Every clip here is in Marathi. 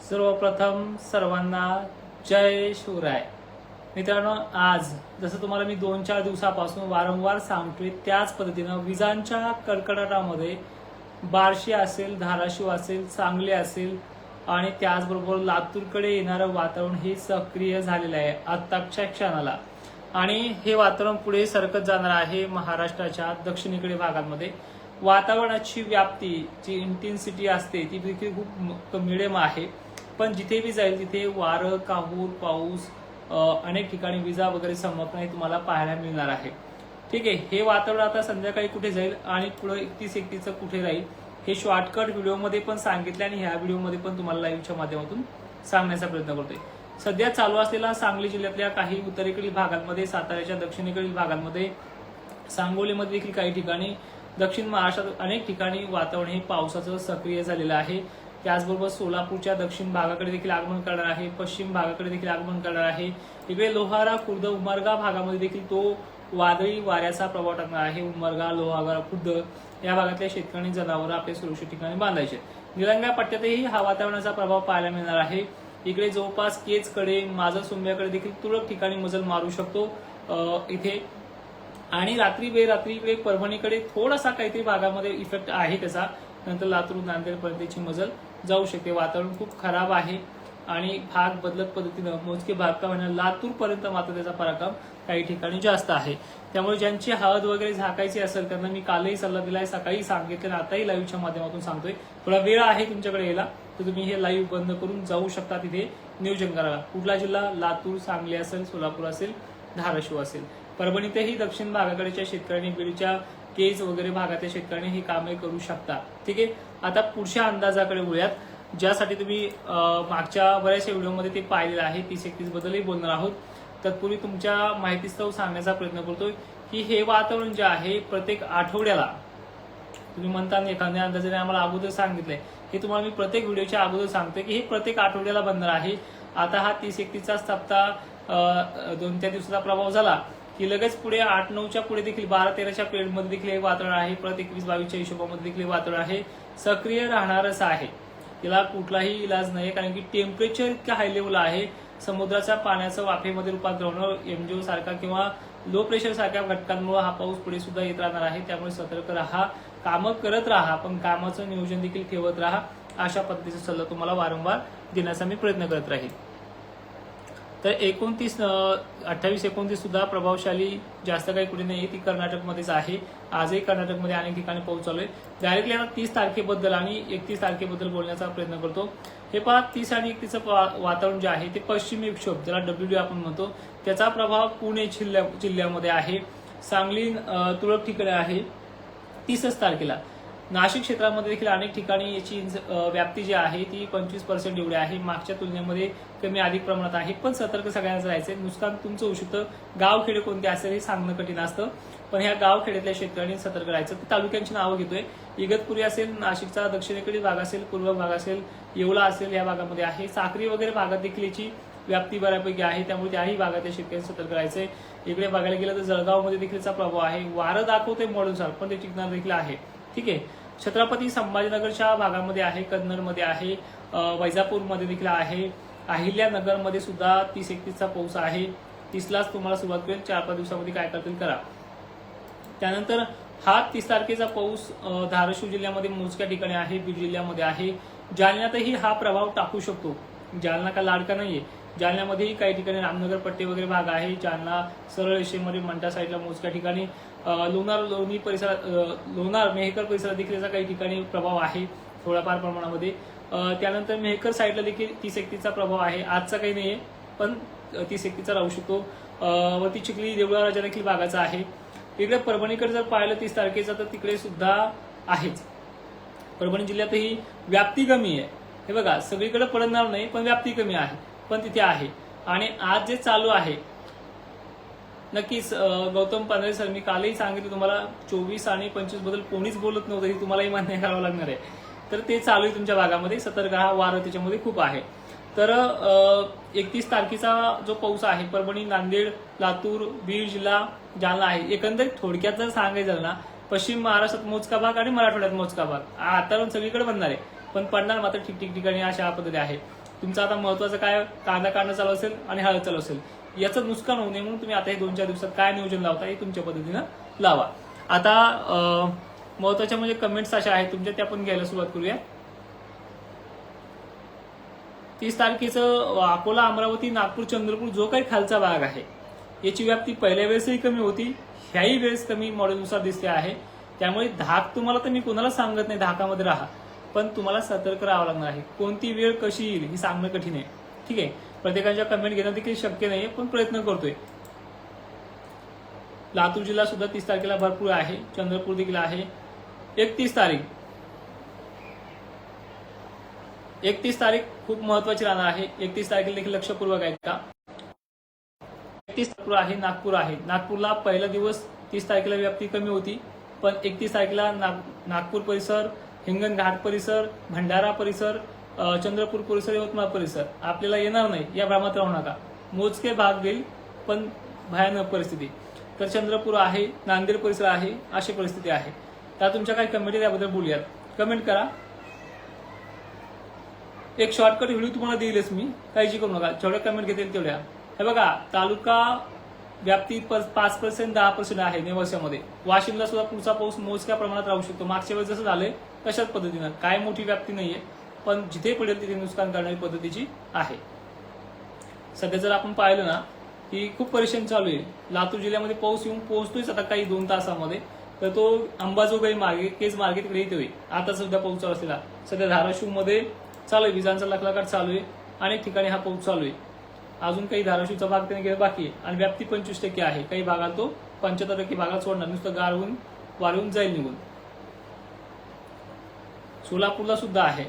सर्वप्रथम सर्वांना जय शिवराय. मित्रांनो, आज जसं तुम्हाला मी 2-4 दिवसापासून वारंवार सांगतोय त्याच पद्धतीनं विजांच्या कडकडाटामध्ये बार्शी असेल, धाराशिव असेल, सांगली असेल आणि त्याचबरोबर लातूरकडे येणारं वातावरण हे सक्रिय झालेलं आहे आत्ताच्या क्षणाला. आणि हे वातावरण पुढे सरकत जाणार आहे महाराष्ट्राच्या दक्षिणेकडे भागांमध्ये. वातावरणाची व्याप्ती जी इंटेन्सिटी असते ती देखील खूप मिडियम आहे, पण जिथे बी जाईल तिथे वारं, काहूर, पाऊस, अनेक ठिकाणी विजा वगैरे चमकणे तुम्हाला पाहायला मिळणार आहे. ठीक आहे, हे वातावरण आता संध्याकाळी कुठे जाईल आणि पुढे 31-31 कुठे राहील हे शॉर्टकट व्हिडिओमध्ये पण सांगितले आणि ह्या व्हिडिओमध्ये पण तुम्हाला लाईव्हच्या माध्यमातून सांगण्याचा प्रयत्न करतोय. सध्या चालू असलेला सांगली जिल्ह्यातल्या काही उत्तरेकडील भागांमध्ये, साताऱ्याच्या दक्षिणेकडील भागांमध्ये, सांगोलीमध्ये देखील काही ठिकाणी, दक्षिण महाराष्ट्रात अनेक ठिकाणी वातावरण हे पावसाचं सक्रिय झालेलं आहे. त्याचबरोबर सोलापूरच्या दक्षिण भागाकडे देखील आगमन करणार आहे, पश्चिम भागाकडे देखील आगमन करणार आहे. इकडे लोहारा, खुर्द, उमरगा भागामध्ये देखील तो वादळी वाऱ्याचा प्रभाव टाकणार आहे. उमरगा, लोहारा, खुर्द या भागातल्या शेतकरी जनावरं आपल्या सुरक्षित ठिकाणी बांधायचे. निलंगा पट्ट्यातही हा वातावरणाचा प्रभाव पाहायला मिळणार आहे. इकडे जवळपास केजकडे, माझा सोंब्याकडे देखील तुरळक ठिकाणी मजल मारू शकतो इथे. आणि रात्री बेरात्री इकडे परभणीकडे थोडासा काहीतरी भागामध्ये इफेक्ट आहे त्याचा. नंतर लातूर, नांदेड पर्यंतची मजल जाऊ शकते. वातावरण खूप खराब आहे आणि भाग बदलत पद्धतीनं मोजके भाग का होणार लातूर पर्यंत मात्र त्याचा पराक्रम काही ठिकाणी जास्त आहे. त्यामुळे ज्यांची हळद वगैरे झाकायची असेल त्यांना मी कालही सल्ला दिलाय, सकाळी सांगितलं, आताही लाईव्हच्या माध्यमातून सांगतोय. थोडा वेळ आहे तुमच्याकडे यायला तर तुम्ही हे लाईव्ह बंद करून जाऊ शकता तिथे नियोजन करायला. कुठला जिल्हा? लातूर, सांगली असेल, सोलापूर असेल, धाराशिव असेल. परभणीतही दक्षिण भागाकडच्या शेतकऱ्यांनी, बीडच्या केज वगैरे भागातल्या शेतकऱ्यांनी ही कामे करू शकता. ठीक आहे, आता पुढच्या अंदाजाकडे वळूयात, ज्यासाठी तुम्ही मागच्या बऱ्याचशा व्हिडिओमध्ये ते पाहिलेलं आहे. 30-31 बद्दलही बोलणार आहोत. तत्पूर्वी तुमच्या माहितीस्तव सांगण्याचा प्रयत्न करतोय की हे वातावरण जे आहे प्रत्येक आठवड्याला, तुम्ही म्हणता एखाद्या अंदाजाने आम्हाला अगोदर सांगितलंय, हे तुम्हाला मी प्रत्येक व्हिडिओच्या अगोदर सांगतोय की हे प्रत्येक आठवड्याला बनणार आहे. आता हा 30-31चा सप्ताह 2-4 दिवसाचा प्रभाव झाला की लगेच पुढे 8-9च्या पुढे देखील 12-13च्या पिरियडमध्ये देखील हे वातावरण आहे. परत 21-22च्या हिशोबामध्ये देखील वातावरण आहे, सक्रिय राहणारच आहे. याला कुठलाही इलाज नाही, कारण की टेम्परेचर इतक्या हाय लेवल आहे. समुद्राच्या पाण्याचं वाफेमध्ये रूपांतर होणं, एमजीओ सारखा किंवा लो प्रेशर सारख्या घटकांमुळे हा पाऊस पुढे सुद्धा येत राहणार आहे. त्यामुळे सतर्क राहा, कामं करत राहा, पण कामाचं नियोजन देखील ठेवत राहा. अशा पद्धतीचा सल्ला तुम्हाला वारंवार देण्याचा मी प्रयत्न करत राहील. तर 28-29 सुद्धा प्रभावशाली जास्त काही कुठे नाही, ती कर्नाटकमध्येच आहे. आजही कर्नाटकमध्ये अनेक ठिकाणी पाऊस चालू आहे. डायरेक्टली आता 30 तारखेबद्दल आणि 31 तारखेबद्दल बोलण्याचा प्रयत्न करतो. हे पहा, 30 आणि 31चं वातावरण जे आहे ते पश्चिमी विक्षोभ, ज्याला WD आपण म्हणतो, त्याचा प्रभाव पुणे जिल्ह्यामध्ये आहे. सांगली तुरळक ठिकाणी आहे 30 तारखेला. नाशिक क्षेत्रामध्ये देखील अनेक ठिकाणी याची व्याप्ती जी आहे ती 25% एवढी आहे. मागच्या तुलनेमध्ये कमी अधिक प्रमाणात आहे, पण सतर्क सगळ्यांनाच राहायचंय. नुकसान तुमचं होऊ शकतं. गावखेडे कोणते असेल हे सांगणं कठीण असतं, पण ह्या गावखेड्यातल्या शेतकऱ्यांनी सतर्क राहायचं. तालुक्यांची नावं घेतोय. इगतपुरी असेल, नाशिकचा दक्षिणेकडील भाग असेल, पूर्व भाग असेल, येवला असेल, या भागामध्ये आहे. साक्री वगैरे भागात देखील याची व्याप्ती बऱ्यापैकी आहे, त्यामुळे त्याही भागातल्या शेतकऱ्यांनी सतर्क राहायचंय. इकडे बघायला गेलं तर जळगावमध्ये देखील त्याचा प्रभाव आहे. वारं दाखवते मॉडर्नसार, पण ते टिकणार देखील आहे. ठीक आहे, छत्रपती संभाजीनगरच्या भागामध्ये आहे, कन्नडमध्ये आहे, वैजापूरमध्ये देखील आहे, अहिल्यानगरमध्ये सुद्धा 30-31चा पाऊस आहे. 30लाच तुम्हाला सुरुवात करेल. 4-5 दिवसामध्ये काय करतील करा. त्यानंतर हा 30 तारखेचा पाऊस धाराशिव जिल्ह्यामध्ये मोजक्या ठिकाणी आहे, बीड जिल्ह्यामध्ये आहे. जालन्यातही हा प्रभाव टाकू शकतो. जालना का लाडका नाहीये. जालन्यामध्येही काही ठिकाणी रामनगर पट्टे वगैरे भाग आहे. जालना सरळ रेषेमध्ये मंठा साईडला मोजक्या ठिकाणी, लोणार, लोणी परिसरात, लोणार मेहकर परिसरात देखील याचा काही ठिकाणी प्रभाव आहे थोड्याफार प्रमाणामध्ये. त्यानंतर मेहकर साईडला देखील 30-31चा प्रभाव आहे. आजचा काही नाहीये, पण 30-31चा राहू शकतो. वरती चिखली, देवळा राजा देखील भागाचा आहे. इकडे परभणीकडे जर पाहिलं 30 तारखेचा तर तिकडे सुद्धा आहेच. परभणी जिल्ह्यातही व्याप्ती कमी आहे. हे बघा, सगळीकडे पडणार नाही, पण व्याप्ती कमी आहे, पण तिथे आहे. आणि आज जे चालू आहे नक्कीच गौतम पानरे सर, मी कालही सांगितलं तुम्हाला, 24 आणि 25 बद्दल कोणीच बोलत नव्हतं, हे तुम्हालाही मान्य करावं लागणार आहे. तर ते चालू आहे तुमच्या भागामध्ये. सतर्क राहा, वारं त्याच्यामध्ये खूप आहे. तर 31 तारखेचा जो पाऊस आहे परभणी, नांदेड, लातूर, बीड जिल्हा, जालना आहे. एकंदरीत थोडक्यात जर सांगायचं झालं ना, पश्चिम महाराष्ट्रात मोजका भाग आणि मराठवाड्यात मोजका भाग, वातावरण सगळीकडे बनणार आहे, पण पडणार मात्र ठिकठिकाणी अशा पद्धती आहे. तुमचं आता महत्वाचं काय, कांदा काढणं चालू असेल आणि हळद चालू असेल, याचं नुकसान होऊ नये म्हणून तुम्ही आता हे 2-4 दिवसात काय नियोजन लावता हे तुमच्या पद्धतीनं लावा. आता महत्वाच्या म्हणजे कमेंट्स अशा आहेत तुमच्या, त्या पण घ्यायला सुरुवात करूया. 30 तारखेचं अकोला, अमरावती, नागपूर, चंद्रपूर जो काही खालचा भाग आहे याची व्याप्ती पहिल्या वेळेसही कमी होती, ह्याही वेळेस कमी मॉडेलनुसार दिसते आहे. त्यामुळे धाक तुम्हाला तर मी कोणाला सांगत नाही धाकामध्ये राहा, पण तुम्हाला सतर्क राहावं लागणार आहे. कोणती वेळ कशी येईल हे सांगणं कठीण आहे. ठीक आहे, प्रत्येकाच्या कमेंट घेणं देखील शक्य नाही, पण प्रयत्न करतोय. लातूर जिल्हा सुद्धा 30 तारखेला भरपूर आहे, चंद्रपूर देखील आहे. 31 तारीख खूप महत्वाची राहणार आहे. 31 तारखेला देखील लक्षपूर्वक आहे का. 31 तारखेला आहे नागपूर आहे. नागपूरला पहिला दिवस 30 तारखेला व्याप्ती कमी होती, पण 31 तारखेला नागपूर परिसर, हिंगणघाट परिसर, भंडारा परिसर, चंद्रपूर परिसर, यवतमाळ परिसर आपल्याला येणार नाही या भ्रमात राहू नका. मोजके भाग देईल पण भयानक परिस्थिती. तर चंद्रपूर आहे, नांदेड परिसर आहे, अशी परिस्थिती आहे. तर तुमच्या काही कमेंट त्याबद्दल बोलूयात. कमेंट करा. एक शॉर्टकट व्हिडिओ तुम्हाला देईलच मी, काळजी करू नका. जेवढ्या कमेंट घेतील तेवढ्या. हे बघा, तालुका व्याप्ती 5% 10% आहे नेवाशामध्ये. वाशिमला सुद्धा पुढचा पाऊस मोजक्या प्रमाणात राहू शकतो. मागच्या वेळेस जसं झालंय तशाच पद्धतीनं, काय मोठी व्याप्ती नाहीये, पण जिथे पडेल तिथे नुकसान करणारी पद्धतीची आहे. सध्या जर आपण पाहिलं ना की खूप परेशान चालू आहे. लातूर जिल्ह्यामध्ये पाऊस येऊन पोहोचतोयच आता काही 2 तासामध्ये. तर तो अंबाजोगाई मार्गे, केज मार्गे तिकडे येतोय. आता सुद्धा पाऊस चालू असलेला. सध्या धाराशिवमध्ये चालू आहे, विजांचा लखलखाट चालू आहे. अनेक ठिकाणी हा पाऊस चालू आहे. अजून काही धाराशिवचा भाग त्याने गेला बाकी आहे. आणि व्याप्ती 25% आहे. काही भागात तो 75% भागात सोडणार, नुसतं गारहून वाळून जाईल निघून. सोलापूरला सुद्धा आहे.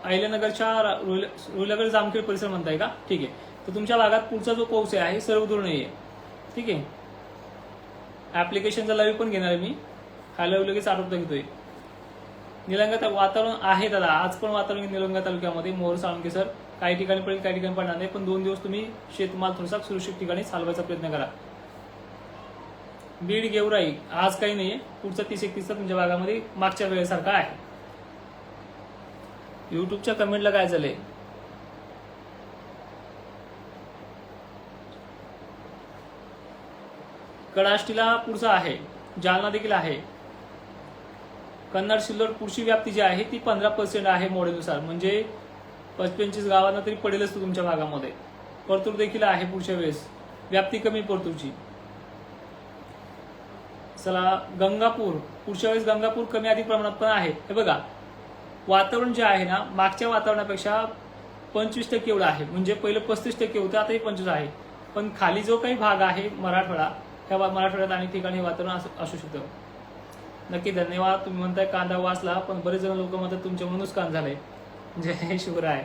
आयल्यानगरच्या रुईनगर जामखेड परिसर म्हणताय का. ठीक आहे, तर तुमच्या भागात पुढचा जो पाऊस आहे सर्वदूर नाही आहे. ठीक आहे, ऍप्लिकेशनचा लाईव्ह पण घेणार आहे मी. हा लाईव्ह लगेच आटोपता घेतोय. निलंगा वातावरण आहे दादा, आज पण वातावरण निलंगा तालुक्यामध्ये मोहोर, साळुंकेसर काही ठिकाणी पडेल, काही ठिकाणी पडणार नाही. पण 2 दिवस तुम्ही शेतमाल थोडासा सुरक्षित ठिकाणी चालवायचा प्रयत्न करा. बीड, गेवराई आज काही नाहीये. पुढचा 30-31 तुमच्या भागामध्ये मागच्या वेळेसारखा आहे. युट्यूबच्या कमेंटला काय झालंय. कडाष्टीला पुढचा आहे, जालना देखील आहे. कन्नड, सिल्लोड पुढची व्याप्ती जी आहे ती 15% आहे मॉडेलनुसार, म्हणजे 25 गावांना तरी पडेलच तो तुमच्या भागामध्ये. परतूर देखील आहे पुढच्या वेळेस, व्याप्ती कमी परतूरची. चला, गंगापूर पुढच्या वेळेस गंगापूर कमी अधिक प्रमाणात पण आहे. हे बघा, वातावरण जे आहे ना मागच्या वातावरणापेक्षा 25% एवढं आहे. म्हणजे पहिलं 35% होतं, आता हे 25 आहे. पण खाली जो काही भाग आहे मराठवाडा, त्या मराठवाड्यात अनेक ठिकाणी वातावरण असू शकतं. नक्की धन्यवाद. तुम्ही म्हणताय कांदा वाचला, पण बरेच जण लोक म्हणतात तुमच्यामुळे नुकसान झालंय. जय शिवराय.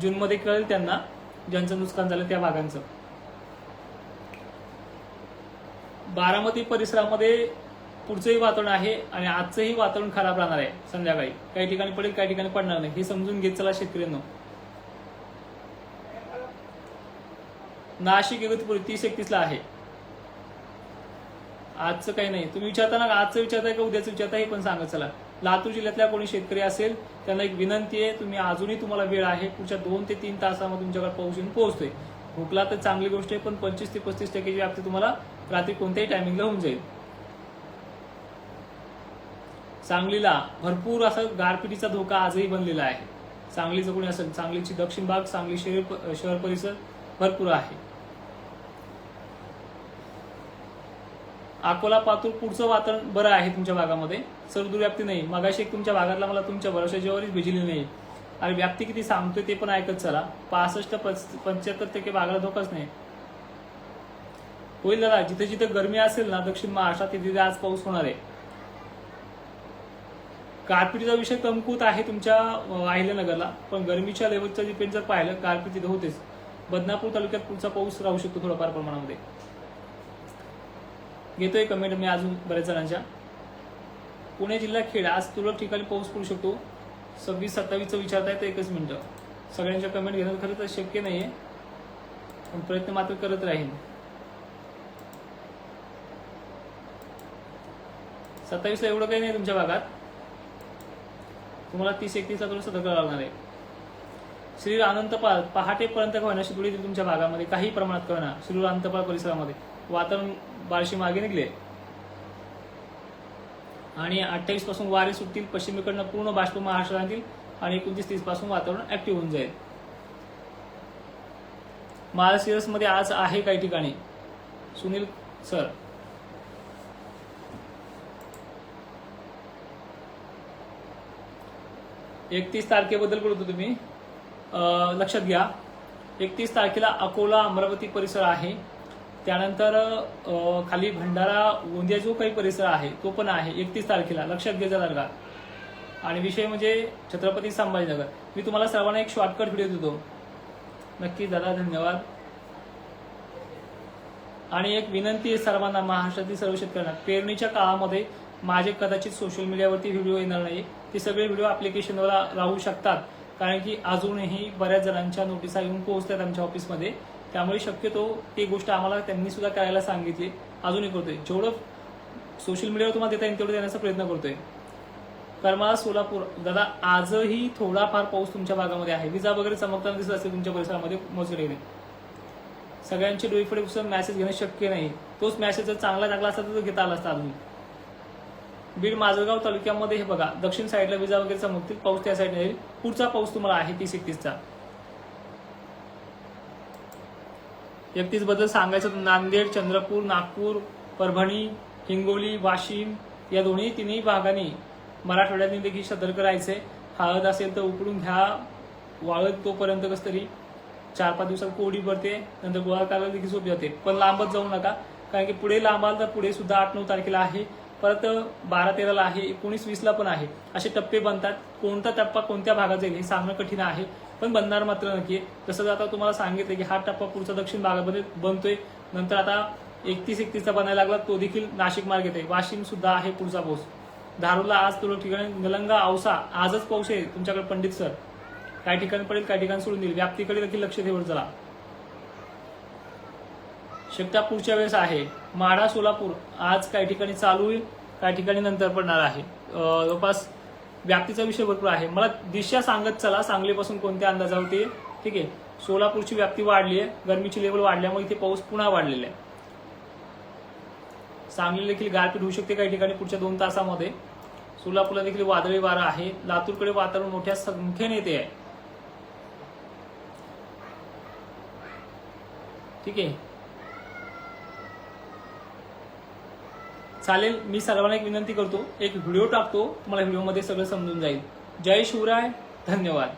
जूनमध्ये कळेल त्यांना ज्यांचं नुकसान झालं त्या भागांचं. बारामती परिसरामध्ये पुढचंही वातावरण आहे आणि आजचंही वातावरण खराब राहणार आहे. संध्याकाळी काही ठिकाणी पडेल, काही ठिकाणी पडणार नाही. हे समजून घेत चला शेतकऱ्यांनो. नाशिक, इगतपुरी 30-31 ला आहे. आजचं काही नाही. तुम्ही विचारता ना, आजचं विचारताय का उद्याचं विचारताय हे पण सांगत चला. लातूर जिल्ह्यातल्या कोणी शेतकरी असेल त्यांना एक विनंती आहे, तुम्ही अजूनही तुम्हाला वेळ आहे. पुढच्या 2 ते 3 तासामध्ये तुमच्याकडे पाऊस येऊन पोहोचतोय. भुकला तर चांगली गोष्ट आहे, पण 25 ते 35% व्याप्ती तुम्हाला रात्री कोणत्याही टायमिंगला होऊन जाईल. सांगलीला भरपूर असा गारपिटीचा धोका आजही बनलेला आहे. सांगलीचं कोणी असेल, सांगलीची दक्षिण भाग, सांगली शहर परिसर भरपूर आहे. अकोला, पातूर पुढचं वातावरण बरं आहे तुमच्या भागामध्ये. सर्वदूर व्याप्ती नाही. मगाशी एक तुमच्या भागातला मला तुमच्या भरोशाच्यावरच भिजली नाही. आणि व्याप्ती किती सांगतोय ते पण ऐकत चला. 65-75% भागाला धोकाच नाही. होईल दादा. जिथे जिथे गरमी असेल ना दक्षिण महाराष्ट्रात, तिथे आज पाऊस होणार आहे. गारपिटीचा विषय कमकुवत आहे तुमच्या अहिल्यानगरला, पण गरमीच्या लेवलचा डिपेंड जर पाहिलं गारपीट तिथे होतेच. बदनापूर तालुक्यात पुढचा पाऊस राहू शकतो थोडाफार प्रमाणामध्ये. घेतोय कमेंट मी अजून बऱ्याच जणांच्या. पुणे जिल्हा खेड आज तुरळक ठिकाणी पाऊस पडू शकतो. 26-27 विचारताय तर एकच मिनिट. सगळ्यांच्या कमेंट घेणं खरं तर शक्य नाहीये, पण प्रयत्न मात्र करत राहीन. 27 ला एवढं काही नाही तुमच्या भागात. तुम्हाला 30-31 ला सतर्क लागणार आहे. श्री अनंतपाळ पहाटेपर्यंत का होईना शितोडी तुमच्या भागामध्ये काही प्रमाणात का होईना श्री अनंतपाळ परिसरामध्ये वातावरण बारशी मागे निघले आणि 28 पासून वारे सुटतील. पश्चिमेकडनं पूर्ण बाष्प महाराष्ट्रात आणतील आणि 29-30 पासून वातावरण ऍक्टिव्ह होऊन जाईल. माळशिरस मध्ये आज आहे काही ठिकाणी. सुनील सर, 31 तारखेबद्दल बोलतो तुम्ही, लक्षात घ्या. 31 तारखेला अकोला अमरावती परिसर आहे. त्यानंतर खाली भंडारा गोंदिया जो काही परिसर आहे तो पण आहे 31 तारखेला, लक्षात घ्यायचा तारखा. आणि विषय म्हणजे छत्रपती संभाजीनगर. मी तुम्हाला सर्वांना एक शॉर्टकट व्हिडिओ देतो. नक्की दादा, धन्यवाद. आणि एक विनंती आहे सर्वांना, महाराष्ट्रातील सर्व शेतकऱ्यांना, पेरणीच्या काळामध्ये माझे कदाचित सोशल मीडियावरती व्हिडिओ येणार नाही. ते सगळे व्हिडिओ ऍप्लिकेशनवर राहू शकतात, कारण की अजूनही बऱ्याच जणांच्या नोटिसा येऊन पोहोचतात आमच्या ऑफिसमध्ये. त्यामुळे शक्यतो ती गोष्ट आम्हाला त्यांनी सुद्धा करायला सांगितली, अजूनही करतोय. जेवढं सोशल मीडियावर तुम्हाला देता येईल तेवढं देण्याचा प्रयत्न करतोय. करमाळा सोलापूर दादा, आजही थोडाफार पाऊस तुमच्या भागामध्ये आहे. विजा वगैरे चमकताना दिसत असेल तुमच्या परिसरामध्ये मोजकेने. सगळ्यांचे डोईफोडे पुस्तक मॅसेज घेणं शक्य नाही. तोच मॅसेज जर चांगला टाकला असता तर घेता आला असता. अजून बीड माजलगाव तालुक्यामध्ये हे बघा, दक्षिण साईडला विजा वगैरे चमकतील, पाऊस त्या साईडने येईल. पुढचा पाऊस तुम्हाला आहे 30-31चा. 31 बद्दल सांगायचं तर नांदेड, चंद्रपूर, नागपूर, परभणी, हिंगोली, वाशिम या तिन्ही भागांनी मराठवाड्यातनी देखील सतर्क राहायचंय. हळद असेल तर उकडून घ्या, वाळत तोपर्यंत कस तरी 4-5 दिवसात कोरडी पडते, नंतर गोळा करायला देखील सोपी जाते. पण लांबच जाऊ नका, कारण की पुढे लांबाल तर पुढे सुद्धा 8-9 तारखेला आहे, परत 12-13ला आहे, 19-20ला पण आहे. असे टप्पे बनतात. कोणता टप्पा कोणत्या भागात जाईल हे सांगणं कठीण आहे, पण बनणार मात्र नक्की आहे. जसं आता तुम्हाला सांगितलं की हा टप्पा पुढचा दक्षिण भागामध्ये बनतोय. नंतर आता 31-31चा बनायला लागला, तो देखील नाशिक मार्ग येते. वाशिम सुद्धा आहे पुढचा पाऊस. धारूरला आज तुरळक ठिकाणी, निलंगा, औसा आजच पाऊस आहे तुमच्याकडे पंडित सर. काही ठिकाणी पडेल, काही ठिकाणी सोडून देईल. व्याप्तीकडे देखील लक्ष ठेवत चला. शक्यता पुढच्या वेळेस आहे. माढा सोलापूर आज काही ठिकाणी चालू होईल, काही ठिकाणी नंतर पडणार आहे. जवळपास व्याप्तीचा विषय भरपूर आहे. मला दिशा सांगत चला, सांगलीपासून कोणत्या अंदाजावरती. ठीक आहे, सोलापूरची व्याप्ती वाढली आहे, गरमीची लेवल वाढल्यामुळे इथे पाऊस पुन्हा वाढलेला आहे. सांगली देखील गारपीट होऊ शकते काही ठिकाणी पुढच्या 2 तासामध्ये. सोलापूरला देखील वादळी वारा आहे. लातूरकडे वातावरण मोठ्या संख्येने येते आहे. ठीक आहे, चालेल. मी सर्वांना एक विनंती करतो, एक व्हिडिओ टाकतो, तुम्हाला व्हिडिओमध्ये सगळं समजून जाईल. जय शिवराय, धन्यवाद.